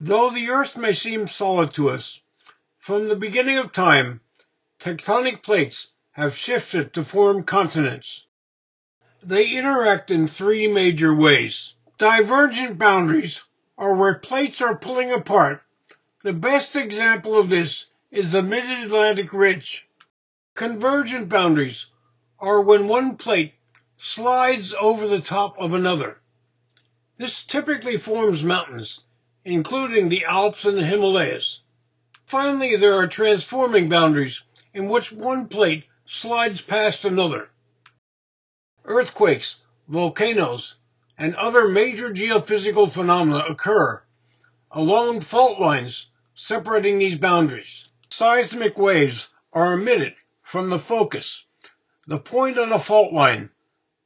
Though the Earth may seem solid to us, from the beginning of time, tectonic plates have shifted to form continents. They interact in three major ways. Divergent boundaries are where plates are pulling apart. The best example of this is the Mid-Atlantic Ridge. Convergent boundaries are when one plate slides over the top of another. This typically forms mountains, including the Alps and the Himalayas. Finally, there are transforming boundaries in which one plate slides past another. Earthquakes, volcanoes, and other major geophysical phenomena occur along fault lines separating these boundaries. Seismic waves are emitted from the focus, the point on a fault line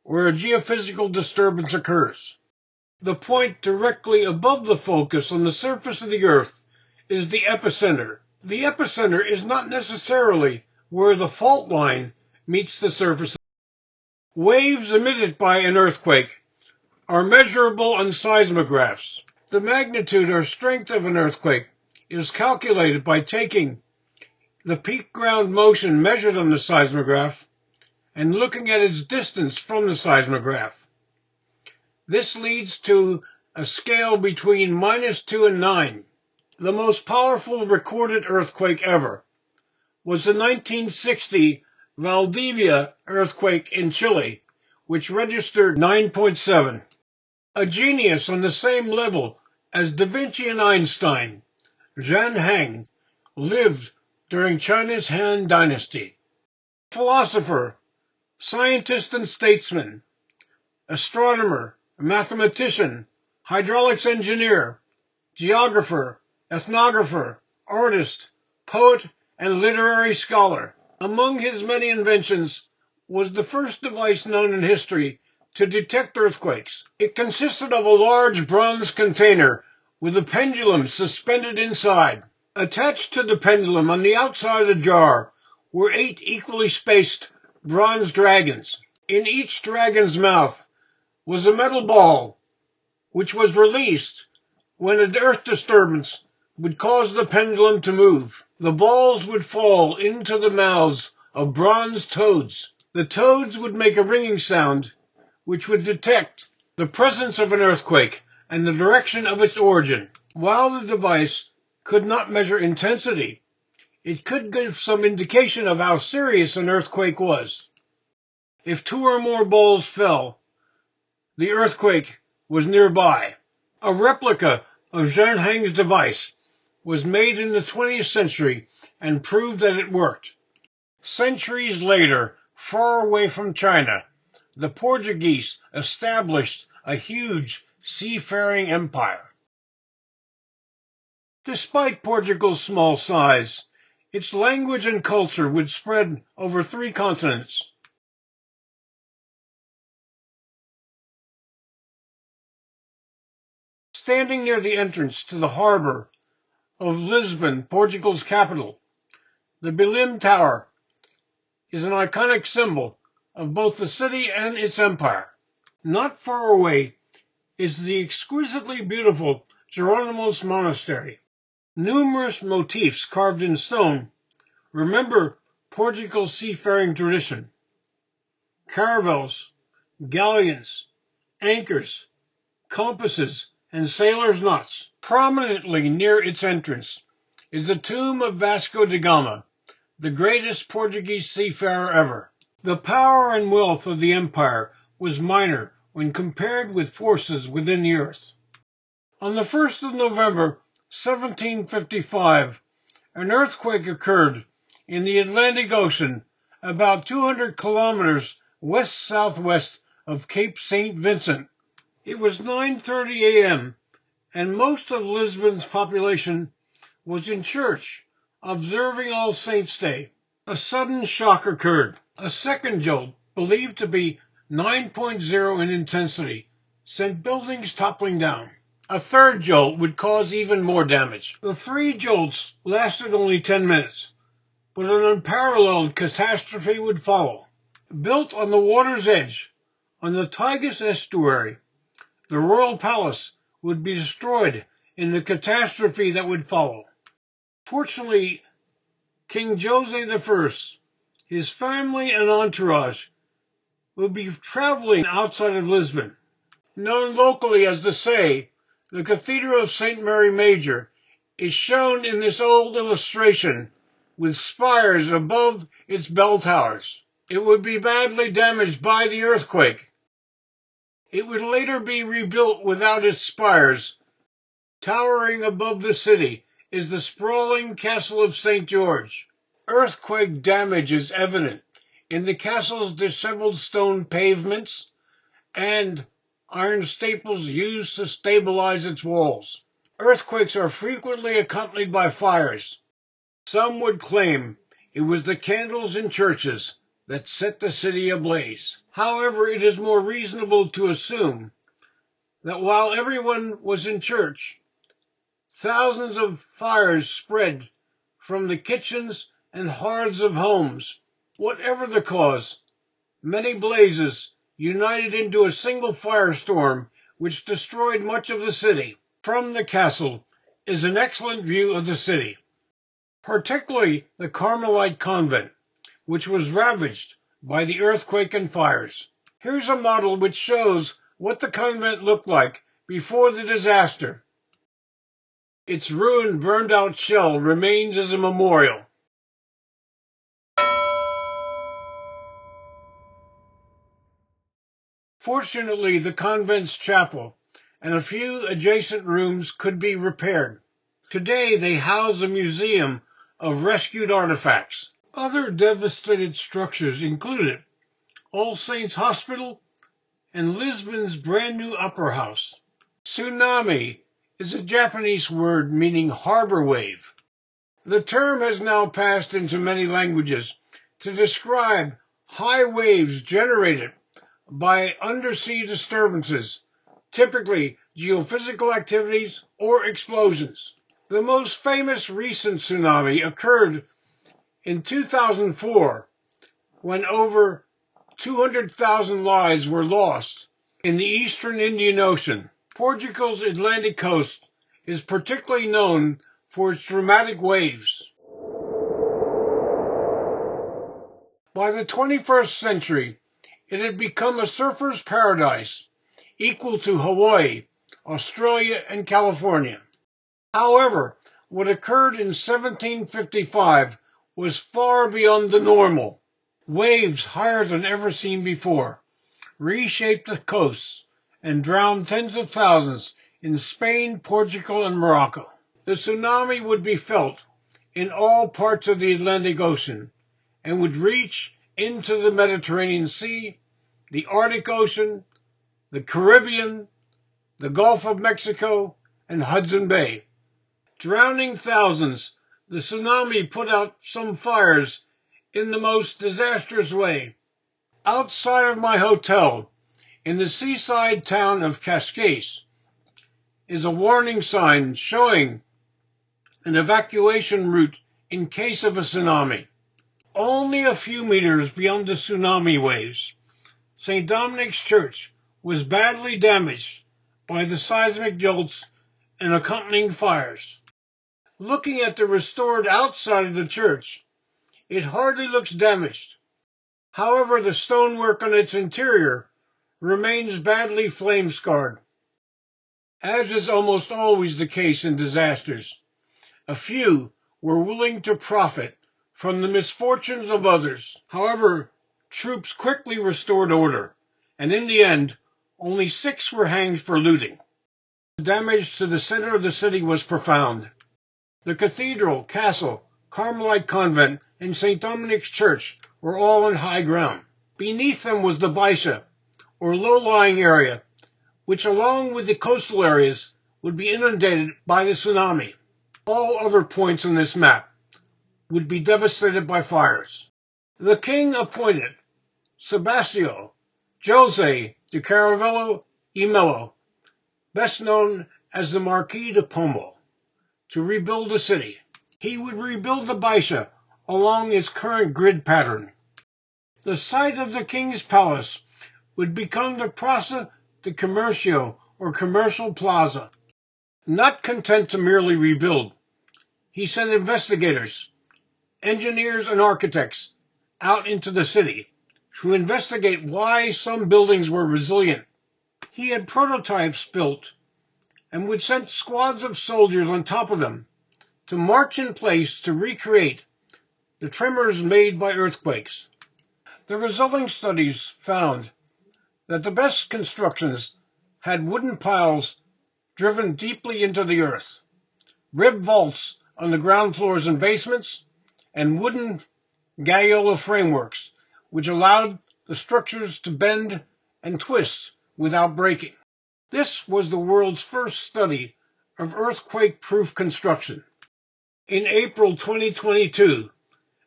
where a geophysical disturbance occurs. The point directly above the focus on the surface of the Earth is the epicenter. The epicenter is not necessarily where the fault line meets the surface. Waves emitted by an earthquake are measurable on seismographs. The magnitude or strength of an earthquake is calculated by taking the peak ground motion measured on the seismograph and looking at its distance from the seismograph. This leads to a scale between -2 and 9. The most powerful recorded earthquake ever was the 1960 Valdivia earthquake in Chile, which registered 9.7. A genius on the same level as Da Vinci and Einstein, Zhang Heng lived during China's Han Dynasty. Philosopher, scientist and statesman, astronomer, mathematician, hydraulics engineer, geographer, ethnographer, artist, poet, and literary scholar. Among his many inventions was the first device known in history to detect earthquakes. It consisted of a large bronze container with a pendulum suspended inside. Attached to the pendulum on the outside of the jar were 8 equally spaced bronze dragons. In each dragon's mouth was a metal ball, which was released when an earth disturbance would cause the pendulum to move. The balls would fall into the mouths of bronze toads. The toads would make a ringing sound, which would detect the presence of an earthquake and the direction of its origin. While the device could not measure intensity, it could give some indication of how serious an earthquake was. If 2 or more balls fell, the earthquake was nearby. A replica of Zhang Heng's device was made in the 20th century and proved that it worked. Centuries later, far away from China, the Portuguese established a huge seafaring empire. Despite Portugal's small size, its language and culture would spread over 3 continents. Standing near the entrance to the harbor of Lisbon, Portugal's capital, the Belém Tower is an iconic symbol of both the city and its empire. Not far away is the exquisitely beautiful Jeronimo's Monastery. Numerous motifs carved in stone remember Portugal's seafaring tradition. Caravels, galleons, anchors, compasses, and sailors' knots. Prominently near its entrance is the tomb of Vasco da Gama, the greatest Portuguese seafarer ever. The power and wealth of the empire was minor when compared with forces within the earth. On the 1st of November, 1755, an earthquake occurred in the Atlantic Ocean about 200 kilometers west-southwest of Cape St. Vincent. It was 9:30 a.m., and most of Lisbon's population was in church, observing All Saints' Day. A sudden shock occurred. A second jolt, believed to be 9.0 in intensity, sent buildings toppling down. A third jolt would cause even more damage. The 3 jolts lasted only 10 minutes, but an unparalleled catastrophe would follow. Built on the water's edge, on the Tagus estuary, the royal palace would be destroyed in the catastrophe that would follow. Fortunately, King Jose I, his family and entourage would be traveling outside of Lisbon. Known locally as the Say, the Cathedral of St. Mary Major is shown in this old illustration with spires above its bell towers. It would be badly damaged by the earthquake. It would later be rebuilt without its spires. Towering above the city is the sprawling Castle of St. George. Earthquake damage is evident in the castle's disheveled stone pavements and iron staples used to stabilize its walls. Earthquakes are frequently accompanied by fires. Some would claim it was the candles in churches that set the city ablaze. However, it is more reasonable to assume that while everyone was in church, thousands of fires spread from the kitchens and hearths of homes. Whatever the cause, many blazes united into a single firestorm which destroyed much of the city. From the castle is an excellent view of the city, particularly the Carmelite convent, which was ravaged by the earthquake and fires. Here's a model which shows what the convent looked like before the disaster. Its ruined, burned-out shell remains as a memorial. Fortunately, the convent's chapel and a few adjacent rooms could be repaired. Today, they house a museum of rescued artifacts. Other devastated structures included All Saints Hospital and Lisbon's brand new Opera House. Tsunami is a Japanese word meaning harbor wave. The term has now passed into many languages to describe high waves generated by undersea disturbances, typically geophysical activities or explosions. The most famous recent tsunami occurred in 2004, when over 200,000 lives were lost in the eastern Indian Ocean. Portugal's Atlantic coast is particularly known for its dramatic waves. By the 21st century, it had become a surfer's paradise, equal to Hawaii, Australia, and California. However, what occurred in 1755 was far beyond the normal. Waves higher than ever seen before reshaped the coasts and drowned tens of thousands in Spain, Portugal, and Morocco. The tsunami would be felt in all parts of the Atlantic Ocean and would reach into the Mediterranean Sea, the Arctic Ocean, the Caribbean, the Gulf of Mexico, and Hudson Bay. Drowning thousands, the tsunami put out some fires in the most disastrous way. Outside of my hotel, in the seaside town of Cascais, is a warning sign showing an evacuation route in case of a tsunami. Only a few meters beyond the tsunami waves, St. Dominic's Church was badly damaged by the seismic jolts and accompanying fires. Looking at the restored outside of the church, it hardly looks damaged. However, the stonework on its interior remains badly flame-scarred. As is almost always the case in disasters, a few were willing to profit from the misfortunes of others. However, troops quickly restored order, and in the end, only 6 were hanged for looting. The damage to the center of the city was profound. The cathedral, castle, Carmelite convent, and St. Dominic's Church were all on high ground. Beneath them was the Baixa, or low-lying area, which along with the coastal areas would be inundated by the tsunami. All other points on this map would be devastated by fires. The king appointed Sebastião José de Caravello y Melo, best known as the Marquis de Pombal, to rebuild the city. He would rebuild the Baixa along its current grid pattern. The site of the king's palace would become the Praça de Comércio, or Commercial Plaza. Not content to merely rebuild, he sent investigators, engineers and architects, out into the city to investigate why some buildings were resilient. He had prototypes built and would send squads of soldiers on top of them to march in place to recreate the tremors made by earthquakes. The resulting studies found that the best constructions had wooden piles driven deeply into the earth, rib vaults on the ground floors and basements, and wooden gaiola frameworks, which allowed the structures to bend and twist without breaking. This was the world's first study of earthquake-proof construction. In April 2022,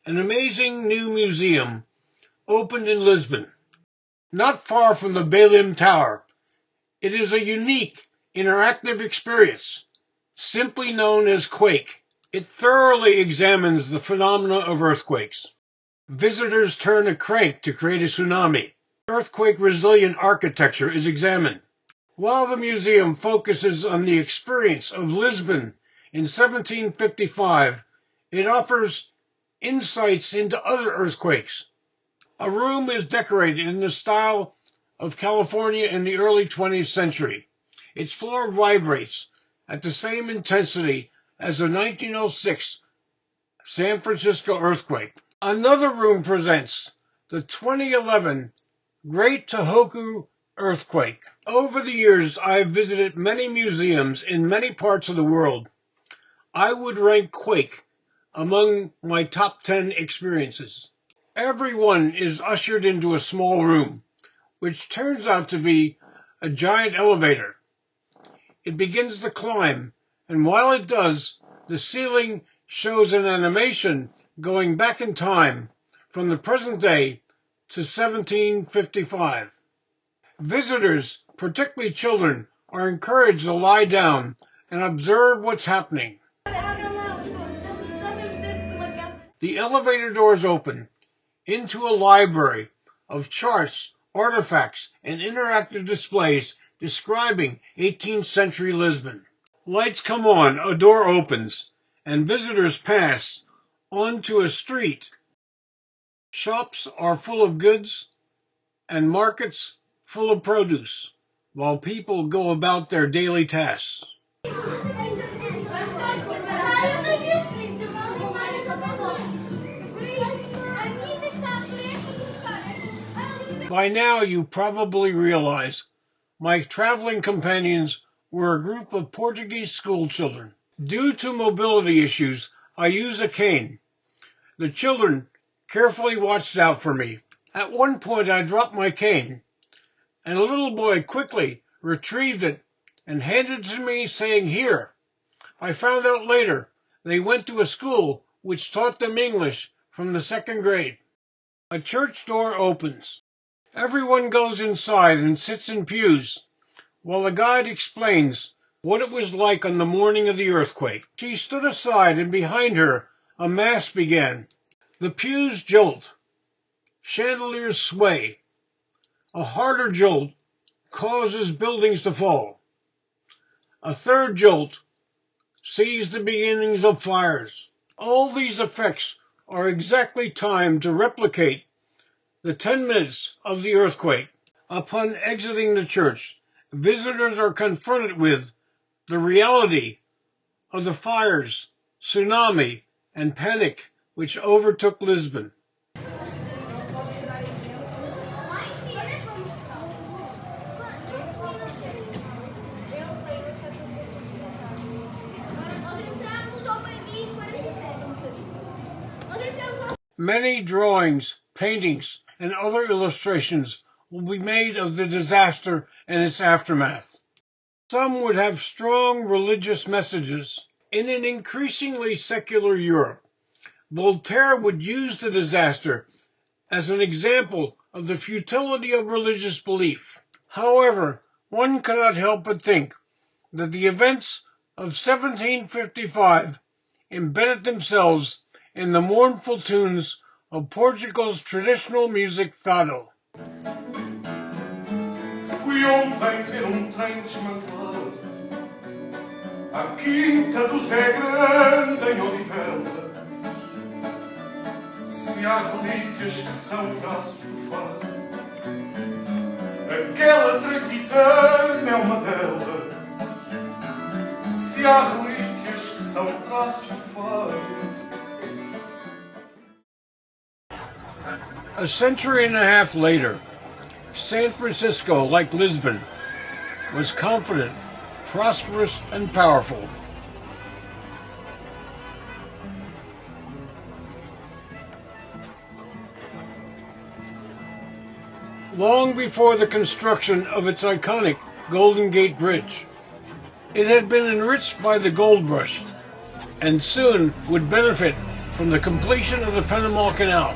an amazing new museum opened in Lisbon, not far from the Belém Tower. It is a unique, interactive experience, simply known as Quake. It thoroughly examines the phenomena of earthquakes. Visitors turn a crank to create a tsunami. Earthquake-resilient architecture is examined. While the museum focuses on the experience of Lisbon in 1755, it offers insights into other earthquakes. A room is decorated in the style of California in the early 20th century. Its floor vibrates at the same intensity as the 1906 San Francisco earthquake. Another room presents the 2011 Great Tohoku earthquake. Over the years, I have visited many museums in many parts of the world. I would rank Quake among my top 10 experiences. Everyone is ushered into a small room, which turns out to be a giant elevator. It begins to climb, and while it does, the ceiling shows an animation going back in time from the present day to 1755. Visitors, particularly children, are encouraged to lie down and observe what's happening. The elevator doors open into a library of charts, artifacts, and interactive displays describing 18th century Lisbon. Lights come on, a door opens, and visitors pass onto a street. Shops are full of goods and markets full of produce, while people go about their daily tasks. By now you probably realize my traveling companions were a group of Portuguese schoolchildren. Due to mobility issues, I use a cane. The children carefully watched out for me. At one point I dropped my cane, and a little boy quickly retrieved it and handed it to me, saying, "Here." I found out later they went to a school which taught them English from the second grade. A church door opens. Everyone goes inside and sits in pews, while the guide explains what it was like on the morning of the earthquake. She stood aside, and behind her a mass began. The pews jolt. Chandeliers sway. A harder jolt causes buildings to fall. A third jolt sees the beginnings of fires. All these effects are exactly timed to replicate the 10 minutes of the earthquake. Upon exiting the church, visitors are confronted with the reality of the fires, tsunami, and panic which overtook Lisbon. Many drawings, paintings, and other illustrations will be made of the disaster and its aftermath. Some would have strong religious messages. In an increasingly secular Europe, Voltaire would use the disaster as an example of the futility of religious belief. However, one cannot help but think that the events of 1755 embedded themselves in the mournful tunes of Portugal's traditional music fado. Fui ontem ver trem desmantelado A quinta do Zé Grande em Oliveira, se há relíquias que são traços do fado, aquela traquitana é uma delas. Se há relíquias que são traços do fado. A century and a half later, San Francisco, like Lisbon, was confident, prosperous, and powerful. Long before the construction of its iconic Golden Gate Bridge, it had been enriched by the gold rush and soon would benefit from the completion of the Panama Canal.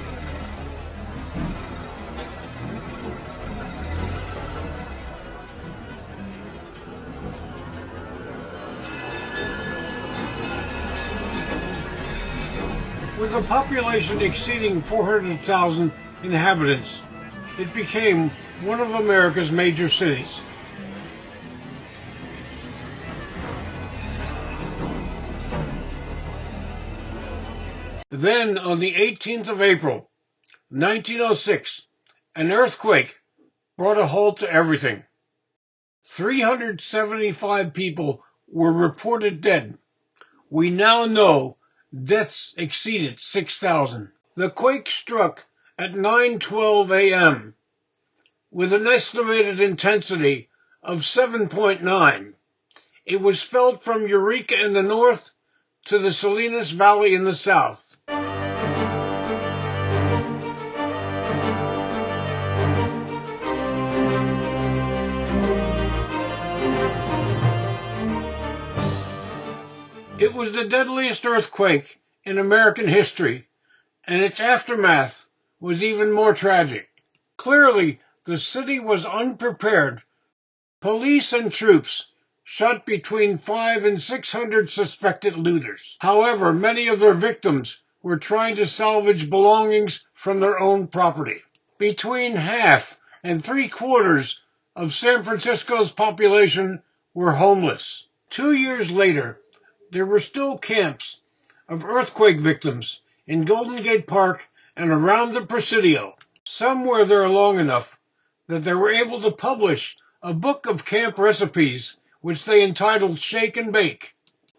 With a population exceeding 400,000 inhabitants, it became one of America's major cities. Then, on the 18th of April, 1906, an earthquake brought a halt to everything. 375 people were reported dead. We now know deaths exceeded 6,000. The quake struck at 9:12 a.m. with an estimated intensity of 7.9. It was felt from Eureka in the north to the Salinas Valley in the south. It was the deadliest earthquake in American history, and its aftermath was even more tragic. Clearly, the city was unprepared. Police and troops shot between 500 and 600 suspected looters. However, many of their victims were trying to salvage belongings from their own property. Between half and three-quarters of San Francisco's population were homeless. 2 years later, there were still camps of earthquake victims in Golden Gate Park and around the Presidio. Some were there long enough that they were able to publish a book of camp recipes, which they entitled Shake and Bake.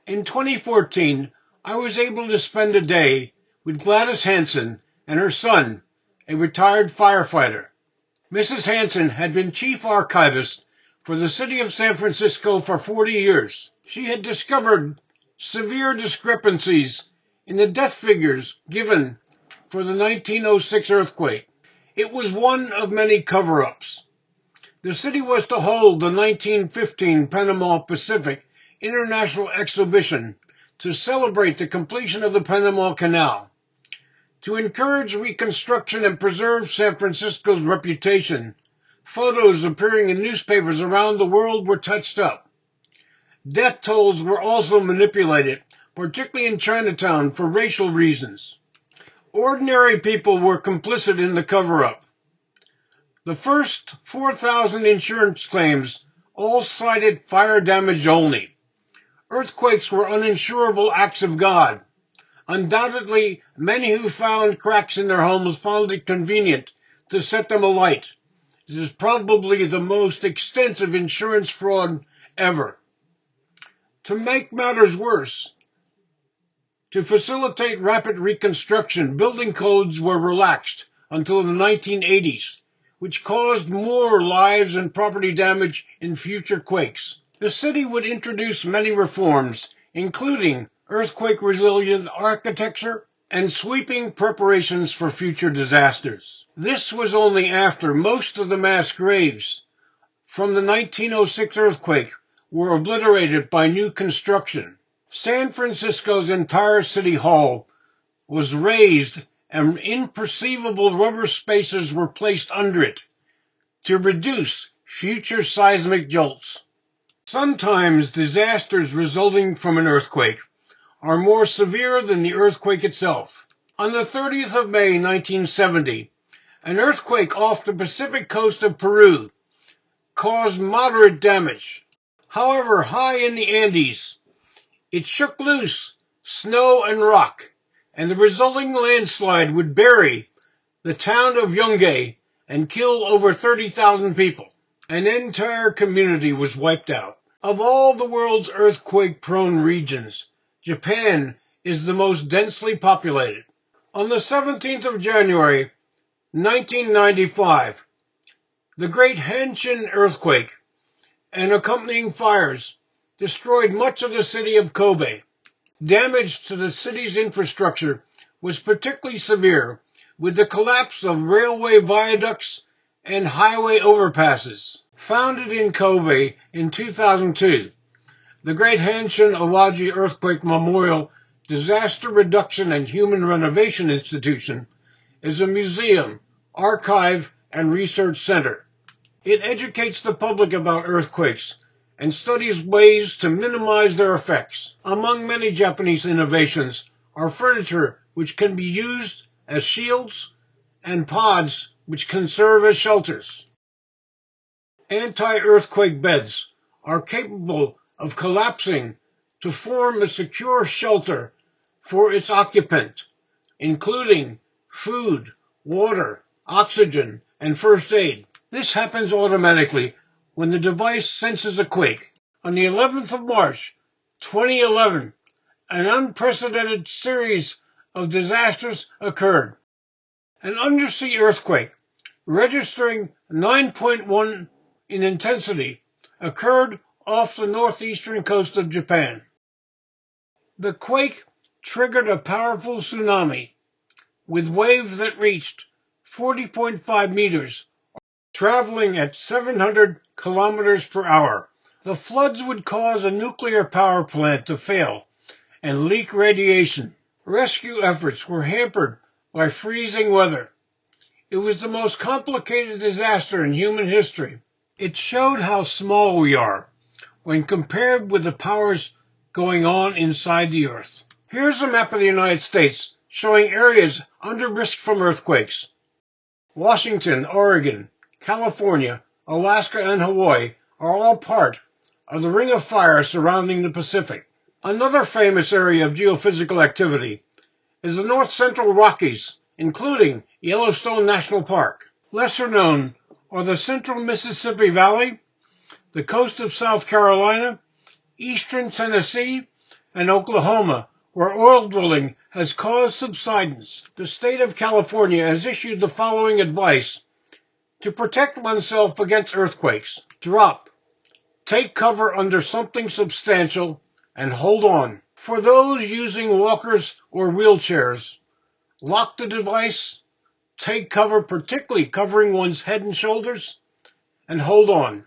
In 2014, I was able to spend a day with Gladys Hansen and her son, a retired firefighter. Mrs. Hansen had been chief archivist for the city of San Francisco for 40 years. She had discovered severe discrepancies in the death figures given for the 1906 earthquake. It was one of many cover-ups. The city was to hold the 1915 Panama Pacific International Exhibition to celebrate the completion of the Panama Canal. To encourage reconstruction and preserve San Francisco's reputation, photos appearing in newspapers around the world were touched up. Death tolls were also manipulated, particularly in Chinatown, for racial reasons. Ordinary people were complicit in the cover-up. The first 4,000 insurance claims all cited fire damage only. Earthquakes were uninsurable acts of God. Undoubtedly, many who found cracks in their homes found it convenient to set them alight. This is probably the most extensive insurance fraud ever. To make matters worse, to facilitate rapid reconstruction, building codes were relaxed until the 1980s, which caused more lives and property damage in future quakes. The city would introduce many reforms, including earthquake-resilient architecture and sweeping preparations for future disasters. This was only after most of the mass graves from the 1906 earthquake were obliterated by new construction. San Francisco's entire city hall was raised and imperceivable rubber spacers were placed under it to reduce future seismic jolts. Sometimes disasters resulting from an earthquake are more severe than the earthquake itself. On the 30th of May 1970, an earthquake off the Pacific coast of Peru caused moderate damage. However, high in the Andes, It shook loose snow and rock, and the resulting landslide would bury the town of Yungay and kill over 30,000 people. An entire community was wiped out. Of all the world's earthquake-prone regions, Japan is the most densely populated. On the 17th of January, 1995, the Great Hanshin earthquake and accompanying fires destroyed much of the city of Kobe. Damage to the city's infrastructure was particularly severe, with the collapse of railway viaducts and highway overpasses. Founded in Kobe in 2002, the Great Hanshin Awaji Earthquake Memorial Disaster Reduction and Human Renovation Institution is a museum, archive, and research center. It educates the public about earthquakes and studies ways to minimize their effects. Among many Japanese innovations are furniture which can be used as shields and pods which can serve as shelters. Anti-earthquake beds are capable of collapsing to form a secure shelter for its occupant, including food, water, oxygen, and first aid. This happens automatically when the device senses a quake. On the 11th of March, 2011, an unprecedented series of disasters occurred. An undersea earthquake, registering 9.1 in intensity, occurred off the northeastern coast of Japan. The quake triggered a powerful tsunami, with waves that reached 40.5 meters, traveling at 700 kilometers per hour. The floods would cause a nuclear power plant to fail and leak radiation. Rescue efforts were hampered by freezing weather. It was the most complicated disaster in human history. It showed how small we are when compared with the powers going on inside the earth. Here's a map of the United States showing areas under risk from earthquakes. Washington, Oregon, California, Alaska, and Hawaii are all part of the ring of fire surrounding the Pacific. Another famous area of geophysical activity is the North Central Rockies, including Yellowstone National Park. Lesser known are the Central Mississippi Valley, the coast of South Carolina, eastern Tennessee, and Oklahoma, where oil drilling has caused subsidence. The state of California has issued the following advice to protect oneself against earthquakes. Drop. Take cover under something substantial and hold on. For those using walkers or wheelchairs, lock the device, take cover, particularly covering one's head and shoulders, and hold on.